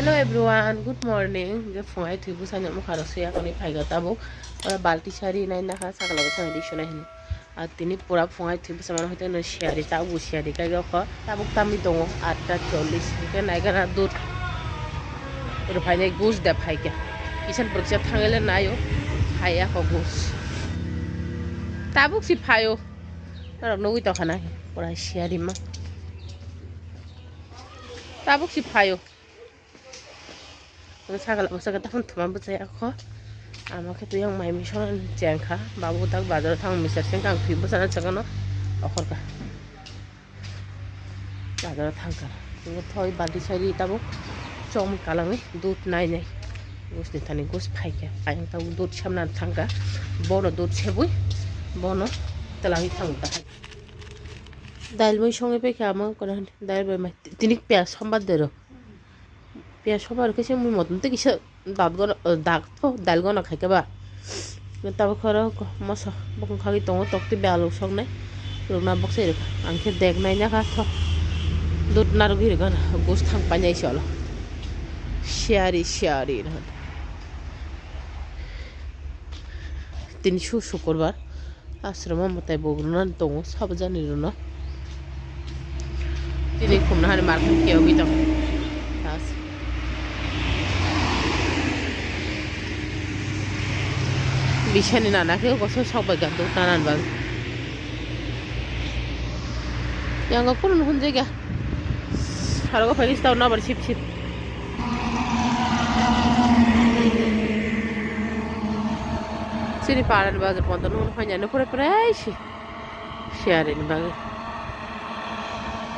Hello everyone, good morning. Je fungai thui bu sanya mu kharo se akoni phaiga tabo ora balti sari nai na kha sakala bu sanya dishona hin আর তিনি পুরা fungai thui bu samana hoite no siari ta bu siari ka ga kho tabuk tami dongo 8:40 ke nai ga dut ro phaine gus da phaika kisan proksa thangele nayo phaya ko gus tabuk si phayo ro nogui to khana pura siari ma tabuk si phayo ছাগল বসে তখন তোমার বুঝাই আখো আমাকে তুই আং মাই mission জ্যাংখা বাবু তাক বাজারে থাং মিসার সেং আং তুই বসানা চাগানো অখরকা বাজারে থাংকা তুমি থই বালতি সাইরি তাবো চম কালাঙে দুধ নাই নাই গুসনি থানি গুস ফাইকে আং তাবো দুধ সামনা থাংকা বড় দুধ সেবুই বনো তেলাহি থাংতা দাইল মই সঙ্গে পেকে আমার কোন দাইল বই তিনি পেঁয়াজ সম্বাদ দেরো পেঁয়াজ সবার কিছু মুই মতন তো কিছু দাগ তো দাইল গনা খাইকে বা তারপর খরা মশা বকন খাগি দङ তক্তি বেয়ালো সংনাय রুনা বক্সে রে আংকে দেখ নাই না খা দুধ নারগি রে গান গোস থাং পাኛই চল শিয়ারি না তিনি শুক্রবার আশ্রম মতাই বগুনা দङ সব জানি রুনা তিনি খুমনা হারে মারখান কেউ গি দङ বিছানি নানাকেও কত সবাই গান তো নানান বাং yang aku nun hunje ga haro ko fagis taw na bar chip sini paran bazar ponta nun hanya no pore shi share ni bag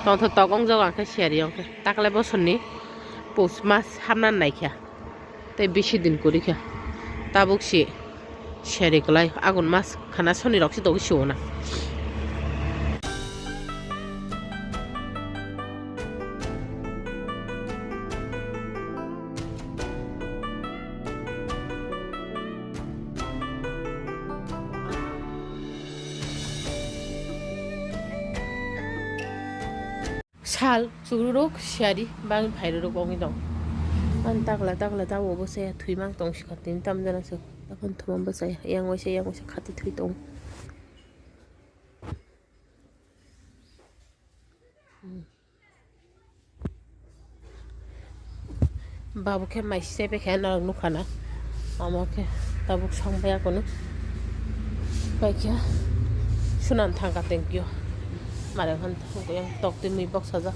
ton tho tokong jo ang ka share yong ka takle bosonni pos mas hamnan nai kya tai beshi din kori kya tabuk shi share kelai agun mas khana soni roksi to shi ona শাল চুরুরক শিয়ারি বাং ভাইরুরক অঙ্গি দং আন তাকলা তা বসে থুইমাং দং সিখাতিন তাম জানাসো তখন থমাম বসে yang wase খাতি থুই দং বাবুকে মাইসে পেখে না নুখানা আমাকে তাবুক সংবায়া কোনো পাইকিয়া শুনান থাকা থ্যাংক ইউ মারে খান yang tok tin mi box saja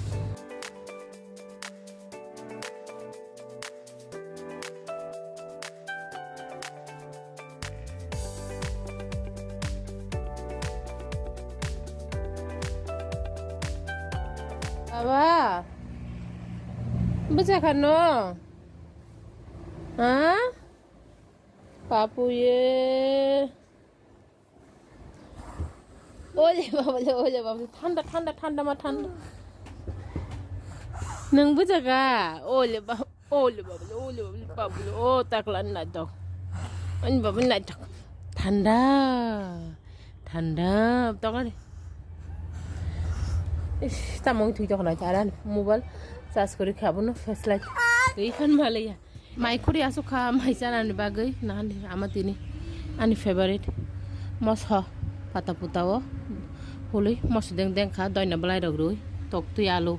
Baba baca kan no hah papu ye ওলে বাবা ঠান্ডা মা ঠান্ডা নং বুঝাগা ওলে বাবা ও তাকলান না দাও আমি বাবা না দাও ঠান্ডা তখন তামং থুই তখন আর মোবাইল চার্জ করে খাবো না ফ্ল্যাশ লাইট এইখান ভালোইয়া মাইখরি আসো খা মাইসা নানি বাগৈ না আমার তিনি আনি ফেভারিট মস pata putawo hului mos deng kha doina blai rog rui tok tui alu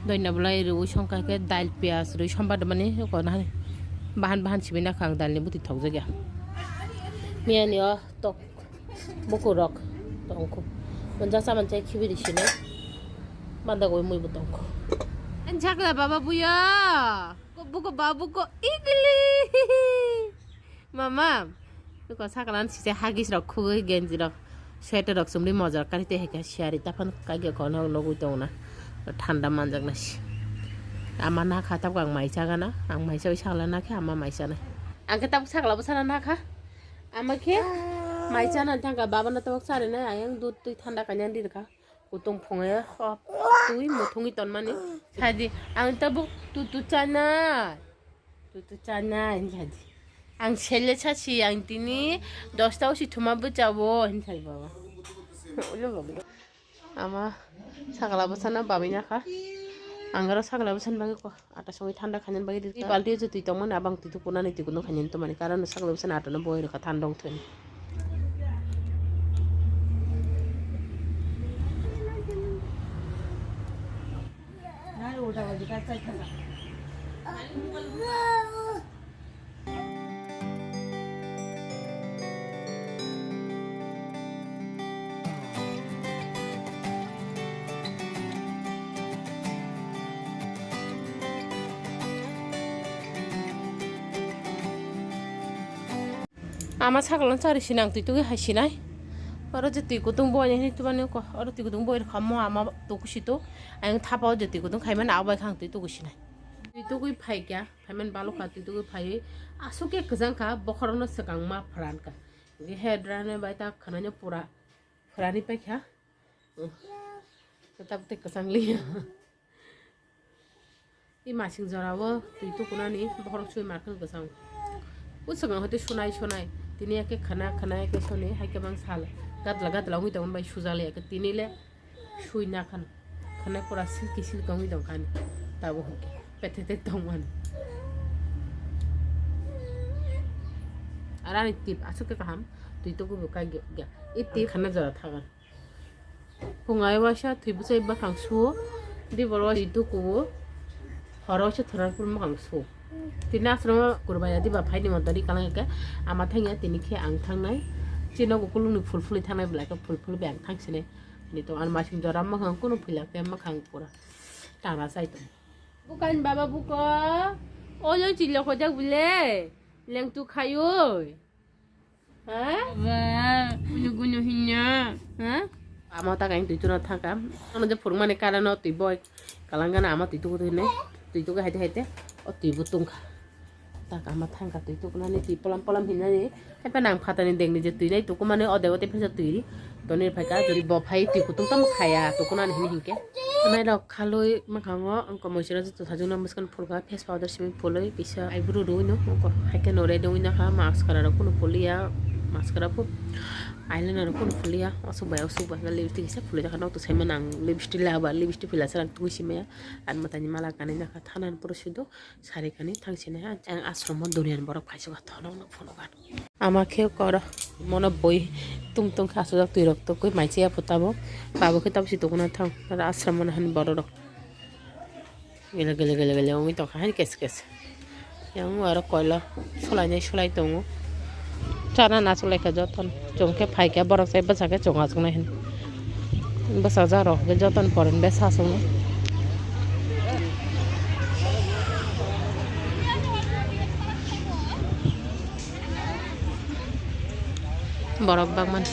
doina blai rui songka ke dail pias rui sombad mani ko na bahan sibina khang dal ni buti thok jagya miani o tok boku rok tongko manja saman chai khibiri sine banda goi mui butongko anjakla baba buya buko babu ko igli mama ko sakalan sise hagis rok khugoi genji rok sweater রকসমলি মজার কারিতে হেকা শিয়ারি তখন কাগে কোন নগুই দং না ঠান্ডা মানজাক না আমার না খা তাব আং মাইসা গানা আং মাইসা ওই সাগলা না খা আমার মাইসা না আংকে তাব সাগলা বসানা না খা আমাকে মাইসা না থাকা বাবা না তাবক সারে না আং দুধ তুই ঠান্ডা কানিয়ান দি খা কুতং ফঙে তুই মুথুঙি তন মানে সাদি আং তাবক তুতু চানা সাদি ang sele chachi ang tini 10টা ওসি থুমাবো যাবো হিনসাই বাবা ওলে বাবা আমা ছাগলা বসানা বাবিনা খা angara sagala busan bagi ko ata songi thanda khanyan bagi di balti je tui tongman abang tui tu puna ni tui kuno khanyan to mani karan sagala busan ata no boy ka thandong thun ama sagala cari sinang tui tu ge hasinai aro je tui kutung boy ni tu bani ko aro tui kutung boy khamo ama to kusito ang thapao je tui kutung khaiman abai khang tui tu kusinai tui tu kui phai kya phaiman balu kha tui tu kui phai asuke kajang ka bokhorono sakang ma phran ka ge hedrane baita khananya pura phrani pa kya tetap te kasang li i masing jarawo tui tu kunani bokhorok chui markhang kasang usang hote sunai sunai tini ake khana ake sone hai ke bang sal gadla hui tong bai sujale ake tini le shui na khana pura sil kisil kong hui tong kan tabo hoke petete tong man arani tip asuke kaham tui to go ka ge iti khana jara thagan pungai washa tui bu sai ba khang su di boro itu ko horo se thorar pur ma khang su tina asrama kurbaya di ba phaini montari kalang ke ama thangya tini khe ang thangnai chino gokulu ni fulfuli thangnai blaka fulful be ang thangsine ni to an masing jara ma khang kono phila ke ma khang pura tara sai to bukan baba buko oyo chilo khojak bule leng tu khayo ha ba gunu hinya ha ama ta kain tu chuna thaka ono je phurmane karano tui boy kalangana ama tui tu ne tui tu ga haite o tui butung kha tak ama thangka tui tu kunani tui polam hinani hepa nang phatani dengni je tui nai tu ko mane odeote phesa tui to ni phaika jori bo phai tui kutung tam khaya to kunani hini hinke nai ro khaloi makhango angko moisira tu thajuna muskan phulka face powder simi phuloi pisa eyebrow ro no ko haike no re do ina kha maskara ro kuno phulia maskara phu eyeliner ko fulia osuba na lipstick se fulia kana to semen ang lipstick laba lipstick fila sarang tu sime an matani mala kane na thanan prosudo sare kane thangsine ha ang ashram dunian borok phaiso ga thono no phono gan ama khe kor mona boi tung khaso jak tui rok to koi maiche phutabo babo khitab si to kuna thang ashram han borok gele umi to khan kes yang wara koila solai tongo chana na sulai ka joton chongke phai ke borok sai basa ke chonga chungna hin basa ja ro ge joton poren be sa sung borok bangman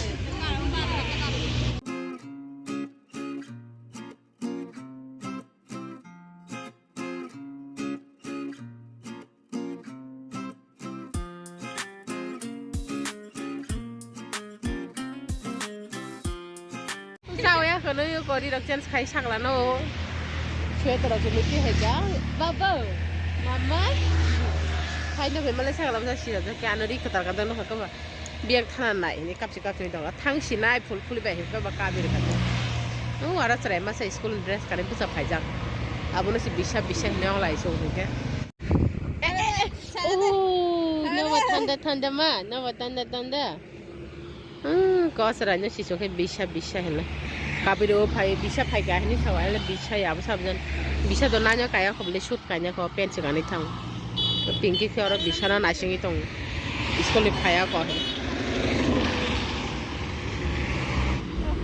sao ya khờ nó có đi đọc chân khai sang là nó chơi từ đầu chúng mình đi hết giá baba mama khai nó phải mà lấy sang làm sao xí là cái nó đi cái tàu nó phải có mà biếng thằng này này cặp chơi đó thằng xí này full bé hết cái cá bị được nó ở đó chơi mà say school dress cái này bisa phải rằng abu nó sẽ bisa nó lại xuống cái nó thanda mà nó thanda có sợi nó chỉ số cái bisa hết kabiro phai bisa phai ga ni thawai la bisa ya sabjan bisa do nanya kaya khoble shoot kanya ko pen se gani thang pinki khara bisa na nasingi tong iskole phaya ko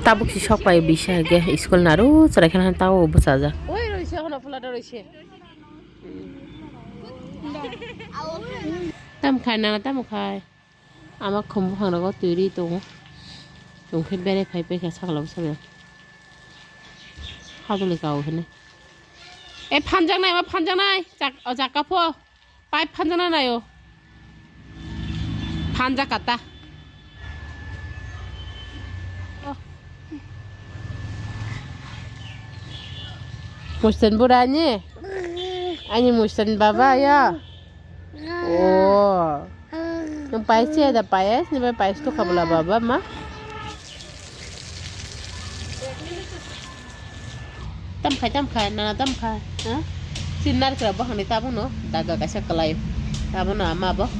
tabuk si shop pai bisa ge iskol naru sara khan taw busa ja oi roise hona fulada roise tam khai na tam khai ama khom phang ko turi to tong khe bere phai pe kha saklam sa 하도 가오 했네. 에 판장 나이 작가 포 빠이 판장 나요. 판장 같다. 무슨 부라니? 아니 무슨 바바야? 오. 좀 빠이지 ada 빠이. 니 빠이 또 가볼라 바바 마. Tâm khai na tâm khai Sinar kira bah ni tabu no daga kasih kelai tabu no ama bah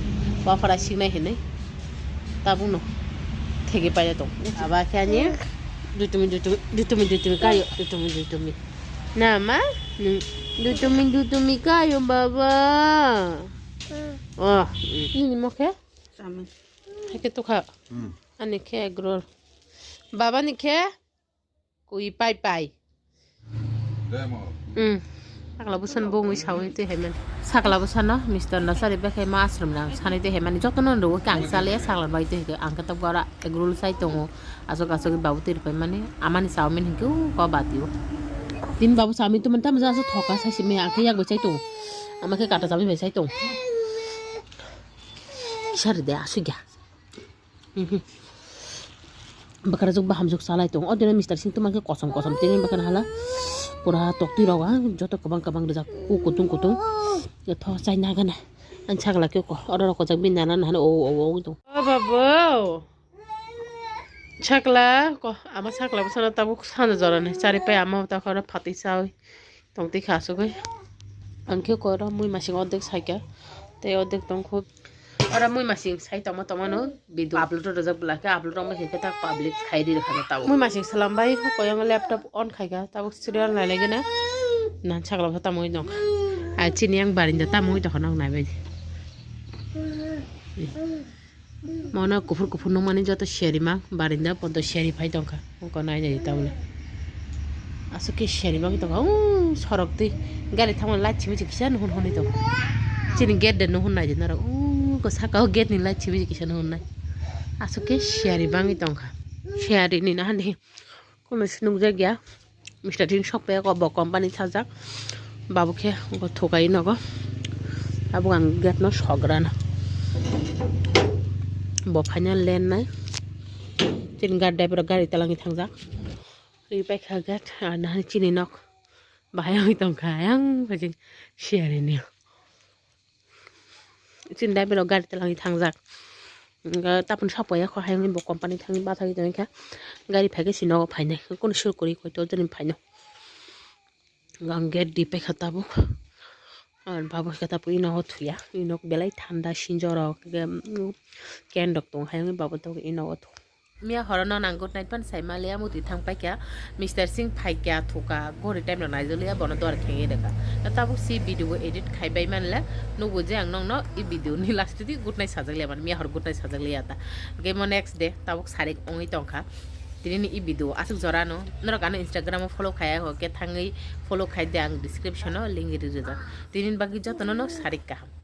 para sinai ini tabu no thege paya to aba kanye dutumi kayo dutumi nama dutumi kayo baba oh ini mau ke Samin. ke tu kha ani ke grol baba ni ke kui pai sakla busan bongui sawi te hemen sakla busan no Mr. Nasari bekai ma ashram nang sani te hemen jotono ro kang sale sakla bai te ke angka tab gara egrol sai tongo asok babu te pai mane amani saumin hingku ko batio tin babu sami tu mentam ja so thoka sai si me angke yak bai sai tong amake kata sami bai sai tong shar de asuga bakara jog baham jog salai tong odena Mr. Sing tu make kosam tin bakana hala pura tokti rawa joto kabang dejak kutung ya tho chai na gana an chagla ke ko order ko jak bin na o to babo chakla ko ama chakla busana tabu sana jorane chari pai ama ta khara phati sai tongti khasu goi anke ko ra mui masing odek saika te odek tong khub ora mui masing sai tama no video upload rojak blaka upload ma heke ta public khai di rakha ta mui masing salam bai ko yang laptop on khaiga ta serial na lege na nan chakla ta moi nok a chini yang barin da ta moi to khonok nai bai mona kufur no mani joto sheri ma barin da podo sheri phai tongka ko nai jai ta bole asuke sheri ma to sorok ti gari thamon la chimi kisan hon honi to chini get de no hon nai na ko sakau get ni la chibi kisan hon nai asuke sheri bangi tongka sheri ni na hani kono sinung jagya Mr. Tin shop pe ko bo company sajak babu ke ko thokai no ko abu ang get no sograna bo final len nai tin gadda pero gari talangi thangjak ri pai khagat na chini nok bahayang itong kayang paging share ni tin dai pero gari talangi thangjak tapun sapoya ko hayang bo company thangi ba thagi tong kha gari phage sino phainai kono sur kori ko to jani phaino gang get di pe khatabu আর বাবু কথা পুই ন থুয়া ink বেলাই ঠান্ডা সিঞ্জর কেন doc তং high বাবু তো ink থু মিয়া হরন নাং good night পান সাইমালিয়া মুতি থাং পাইকা মিস্টার সিং ফাইকা থুকা গরি টাইম ন নাইজলিয়া বন দর খেঙে দেখা তাবু সি ভিডিও এডিট খাইবাই মানলা নুবু যে আং নং ন ই ভিডিও নি লাস্ট দি গুড নাইট সাজাগলিয়া মান মিয়া হর গুড নাইট সাজাগলিয়া তা গেমো নেক্সট ডে তাবু সারিক অঙ্গি তংখা তিনি ই ভিডিও আসুক জরানো নর গানে ইনস্টাগ্রামে ফলো খায়া হকে থাঙ্গি ফলো খাই দে আং ডিসক্রিপশন লিঙ্ক রি রেজা তিনি বাকি যতন ন সারিক কাহাম